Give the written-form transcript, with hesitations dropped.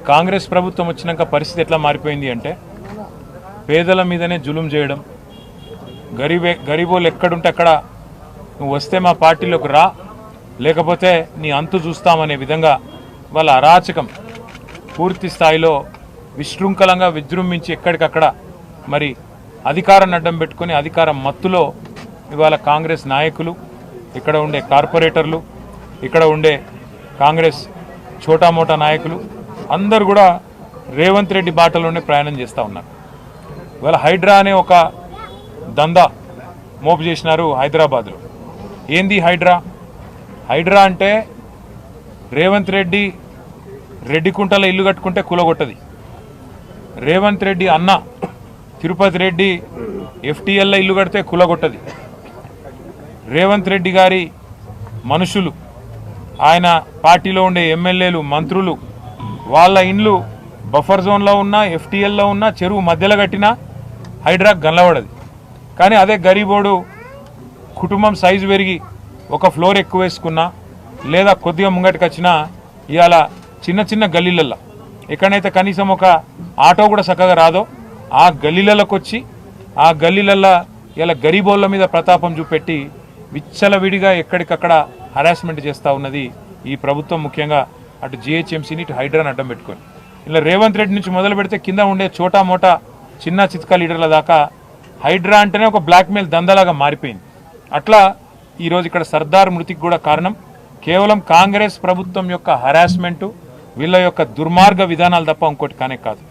కాంగ్రెస్ ప్రభుత్వం వచ్చినాక పరిస్థితి ఎట్లా మారిపోయింది అంటే పేదల మీదనే జులుం చేయడం, గరీబోళ్ళు ఎక్కడుంటే అక్కడ నువ్వు వస్తే మా పార్టీలోకి రా, లేకపోతే నీ అంతు చూస్తామనే విధంగా వాళ్ళ అరాచకం పూర్తి స్థాయిలో విశృంఖలంగా విజృంభించి ఎక్కడికక్కడ మరి అధికారాన్ని అడ్డం పెట్టుకుని అధికారం మత్తులో ఇవాళ కాంగ్రెస్ నాయకులు, ఇక్కడ ఉండే కార్పొరేటర్లు, ఇక్కడ ఉండే కాంగ్రెస్ చోటామోటా నాయకులు అందరూ కూడా రేవంత్ రెడ్డి బాటలోనే ప్రయాణం చేస్తూ ఉన్నారు. ఇవాళ హైడ్రా అనే ఒక దందా మోపు చేసినారు హైదరాబాద్లో. ఏంది హైడ్రా? హైడ్రా అంటే రేవంత్ రెడ్డి రెడ్డికుంటలో ఇల్లు కట్టుకుంటే కులగొట్టది. రేవంత్ రెడ్డి అన్న తిరుపతి రెడ్డి ఎఫ్టీఎల్లో ఇల్లు కడితే కులగొట్టది. రేవంత్ రెడ్డి గారి మనుషులు, ఆయన పార్టీలో ఉండే ఎమ్మెల్యేలు, మంత్రులు, వాళ్ళ ఇండ్లు బఫర్ జోన్లో ఉన్నా, ఎఫ్టీఎల్లో ఉన్నా, చెరువు మధ్యలో కట్టినా హైడ్రా గల్లబడది. కానీ అదే గరీబోడు కుటుంబం సైజు పెరిగి ఒక ఫ్లోర్ ఎక్కువ వేసుకున్నా లేదా కొద్దిగా ముంగటికి వచ్చినా ఇవాళ చిన్న చిన్న గల్లీలల్లో ఎక్కడైతే కనీసం ఒక ఆటో కూడా చక్కగా రాదో ఆ గల్లీలలోకి వచ్చి ఆ గల్లీలల్లో ఇలా గరీబోళ్ళ మీద ప్రతాపం చూపెట్టి విచ్చలవిడిగా ఎక్కడికక్కడ హరాస్మెంట్ చేస్తూ ఉన్నది ఈ ప్రభుత్వం. ముఖ్యంగా అటు జిహెచ్ఎంసీని ఇటు హైడ్రాని అడ్డం పెట్టుకొని ఇలా రేవంత్ రెడ్డి నుంచి మొదలు పెడితే కింద ఉండే చోటా మోటా చిన్న చిత్కా లీడర్ల దాకా హైడ్రా అంటేనే ఒక బ్లాక్మెయిల్ దందాలాగా మారిపోయింది. అట్లా ఈరోజు ఇక్కడ సర్దార్ మృతికి కూడా కారణం కేవలం కాంగ్రెస్ ప్రభుత్వం యొక్క హరాస్మెంటు, వీళ్ళ యొక్క దుర్మార్గ విధానాలు తప్ప ఇంకోటి కానే కాదు.